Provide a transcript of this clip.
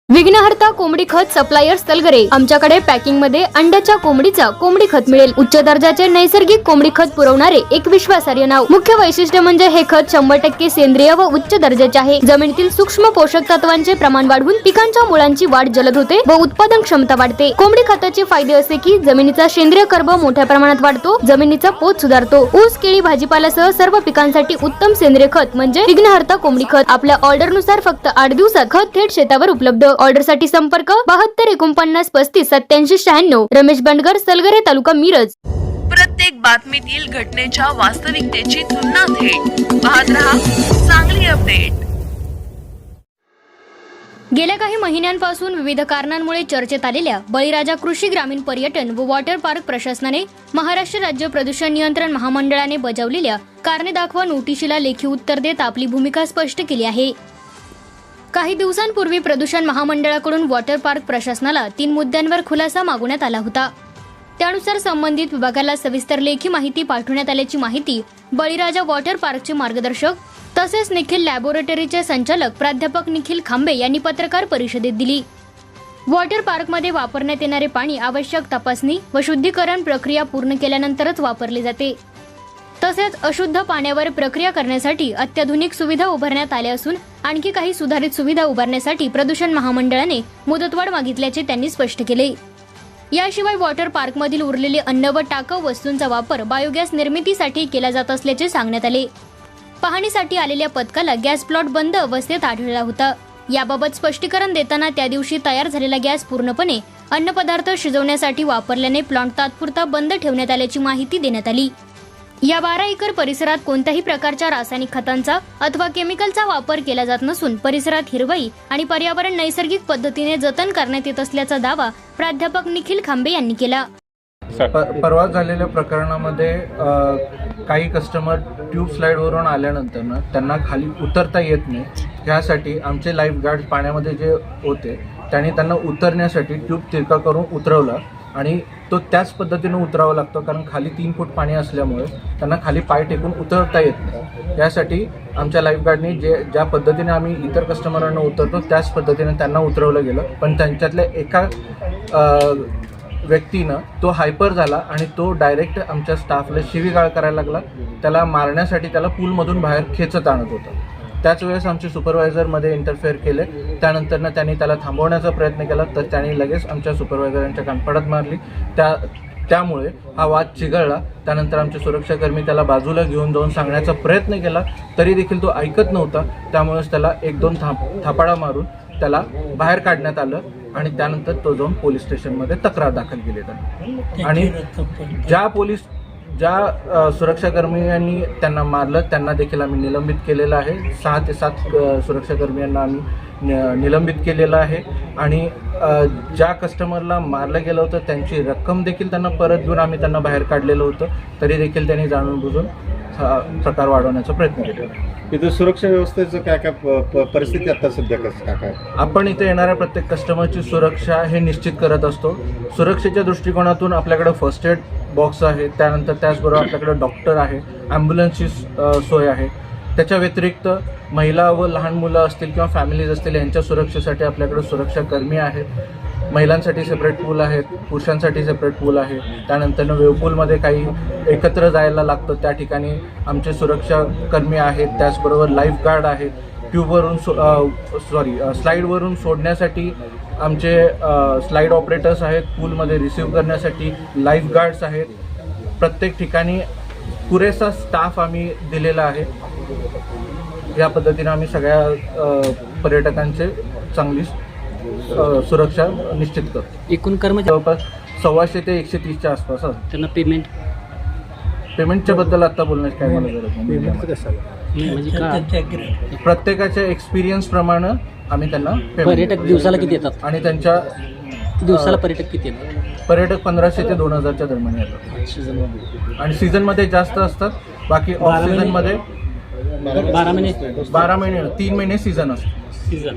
विघ्नहर्ता कोंबडी खत सप्लायर्स तलगरे। आमच्याकडे पॅकिंग मध्ये अंड्याच्या कोंबडीचा कोंबडी खत मिळेल। उच्च दर्जाचे नैसर्गिक कोंबडी खत पुरवणारे एक विश्वासार्ह नाव। मुख्य वैशिष्ट्य म्हणजे हे खत 100% सेंद्रिय व उच्च दर्जाचे आहे। जमिनीतील सूक्ष्म पोषक तत्वांचे प्रमाण वाढवून पिकांच्या मुळांची वाढ जलद होते व उत्पादन क्षमता वाढते। कोंबडी खताचे फायदे असे की जमिनीचा सेंद्रिय कर्ब मोठ्या प्रमाणात वाढतो, जमिनीचा पोत सुधारतो। ऊस, केळी, भाजीपाल्यासह सर्व पिकांसाठी उत्तम सेंद्रिय खत म्हणजे विघ्नहर्ता कोंबडी खत। आपल्या ऑर्डर नुसार फक्त 8 दिवसात खत थेट शेतावर उपलब्ध। ऑर्डर साठी संपर्क 72 49 35 87 96। रमेश बंडगर, सलगरे, तालुका मिरज। प्रत्येक बातमीतील घटनेच्या वास्तविकतेची तुलना थेट पाहत रहा चांगली अपडेट। गेल्या काही महिन्यांपासून विविध कारणांमुळे चर्चेत आलेल्या बळीराजा कृषी ग्रामीण पर्यटन व वॉटर पार्क प्रशासनाने महाराष्ट्र राज्य प्रदूषण नियंत्रण महामंडळाने बजावलेल्या कारणे दाखवा नोटिशीला लेखी उत्तर देत आपली भूमिका स्पष्ट केली आहे। काही दिवसांपूर्वी प्रदूषण महामंडळाकडून वॉटर पार्क प्रशासनाला 3 मुद्द्यांवर खुलासा मागवण्यात आला होता। त्यानुसार संबंधित विभागाला सविस्तर लेखी माहिती पाठवण्यात आल्याची माहिती बळीराजा वॉटर पार्कचे मार्गदर्शक तसेच निखिल लॅबोरेटरीचे संचालक प्राध्यापक निखिल खांबे यांनी पत्रकार परिषदेत दिली। वॉटर पार्कमध्ये वापरण्यात येणारे पाणी आवश्यक तपासणी व शुद्धीकरण प्रक्रिया पूर्ण केल्यानंतरच वापरले जाते। तसेच अशुद्ध पाण्यावर प्रक्रिया करण्यासाठी अत्याधुनिक सुविधा उभारण्यात आल्या असून आणखी काही सुधारित सुविधा उभारण्यासाठी प्रदूषण महामंडळाने मुदतवाढ मागितल्याचे त्यांनी स्पष्ट केले। याशिवाय वॉटर पार्कमधील उरलेले अन्न व टाकाऊ वस्तूंचा वापर बायोगॅस निर्मितीसाठी केला जात असल्याचे सांगण्यात आले। पाहणीसाठी आलेल्या पथकाला गॅस प्लॉट बंद अवस्थेत आढळला होता। याबाबत स्पष्टीकरण देताना त्या दिवशी तयार झालेला गॅस पूर्णपणे अन्नपदार्थ शिजवण्यासाठी वापरल्याने प्लॉट तात्पुरता बंद ठेवण्यात आल्याची माहिती देण्यात आली। या 12 एकर परिसरात कोणत्याही प्रकारच्या रासायनिक खतांचा अथवा केमिकलचा वापर केला जात नसून परिसरात हिरवाई आणि पर्यावरण नैसर्गिक पद्धतीने जतन करण्यात येत असल्याचा दावा प्राध्यापक निखिल खांबे यांनी केला। परवा झालेल्या प्रकरणामध्ये काही कस्टमर ट्यूब स्लाइडवरून आल्यानंतर त्यांना खाली उतरता येत नाही। ह्यासाठी आमचे लाईफ गार्ड पाण्यामध्ये जे होते त्यांना उतरण्यासाठी ट्यूब तिरका करून उतरवला आणि तो त्याच पद्धतीने उतरावा लागतो, कारण खाली 3 फूट पाणी असल्यामुळे त्यांना खाली पाय टेकून उतरता येत नाही। यासाठी आमच्या लाईफगार्डनी ज्या पद्धतीने आम्ही इतर कस्टमरांना उतरतो त्याच पद्धतीने त्यांना उतरवलं गेलं। पण त्यांच्यातल्या एका व्यक्तीनं तो हायपर झाला आणि तो डायरेक्ट आमच्या स्टाफला शिवीगाळ करायला लागला। त्याला मारण्यासाठी त्याला पूलमधून बाहेर खेचत आणत होता। त्याच वेळेस आमचे सुपरवायझरमध्ये इंटरफेअर केले। त्यानंतरनं त्यांनी त्याला थांबवण्याचा प्रयत्न केला तर त्यांनी लगेच आमच्या सुपरवायझरांच्या कानफडत मारली। त्यामुळे हा वाद चिघळला। त्यानंतर आमचे सुरक्षाकर्मी त्याला बाजूला घेऊन जाऊन सांगण्याचा प्रयत्न केला, तरी देखील तो ऐकत नव्हता। त्यामुळेच त्याला 1-2 थापाडा मारून त्याला बाहेर काढण्यात आलं आणि त्यानंतर तो जाऊन पोलीस स्टेशनमध्ये तक्रार दाखल केली त्यांनी। आणि ज्या सुरक्षाकर्मियांनी त्यांना मारलं त्यांना देखील आम्ही निलंबित केलेलं आहे। 6 ते 7 सुरक्षाकर्मियांना आम्ही निलंबित केलेलं आहे आणि ज्या कस्टमरला मारलं गेलं होतं त्यांची रक्कम देखील त्यांना परत देऊन आम्ही त्यांना बाहेर काढलेलं होतं, तरी देखील त्यांनी जाणून बुजून प्रकार वाढवण्याचा प्रयत्न केलेला आहे। इथं सुरक्षा व्यवस्थेचं काय परिस्थिती आता सध्या कसं काय? आपण इथे येणाऱ्या प्रत्येक कस्टमरची सुरक्षा हे निश्चित करत असतो। सुरक्षेच्या दृष्टिकोनातून आपल्याकडे फर्स्ट एड बॉक्स आहे, त्यानंतर त्याचबरोबर आपल्याकडे डॉक्टर आहे, ॲम्ब्युलन्सची सोय आहे। त्याच्या व्यतिरिक्त महिला व लहान मुलं असतील किंवा फॅमिलीज असतील यांच्या सुरक्षेसाठी आपल्याकडे सुरक्षाकर्मी आहेत। महिलांसाठी सेपरेट पूल आहेत, पुरुषांसाठी सेपरेट पूल आहे। त्यानंतर वेवपूलमध्ये काही एकत्र जायला लागतं त्या ठिकाणी आमचे सुरक्षाकर्मी आहेत। त्याचबरोबर लाईफ गार्ड आहेत। ट्यूबवरून स्लाईडवरून सोडण्यासाठी आमचे स्लाईड ऑपरेटर्स आहेत। पूलमध्ये रिसीव्ह करण्यासाठी लाईफ गार्ड्स आहेत। प्रत्येक ठिकाणी पुरेसा स्टाफ आम्ही दिलेला आहे। या पद्धतीने आम्ही सगळ्या पर्यटकांचे चांगली सुरक्षा निश्चित करतो। एकूण कर्मचारी जवळपास 125 ते 130च्या आसपास असतात। त्यांना पेमेंटच्या बद्दल आता बोलण्याची काय मला गरज नाही। म्हणजे प्रत्येकाच्या एक्सपिरियन्स प्रमाणे आम्ही त्यांना पर्यटक दिवसाला किती येतात आणि त्यांच्या दिवसाला पर्यटक किती येतात? पर्यटक 1500 ते 2000च्या दरम्यान येतात आणि सीझनमध्ये जास्त असतात। बाकी ऑफ सीझनमध्ये 12 महिने 3 महिने सीझन असतो। सीझन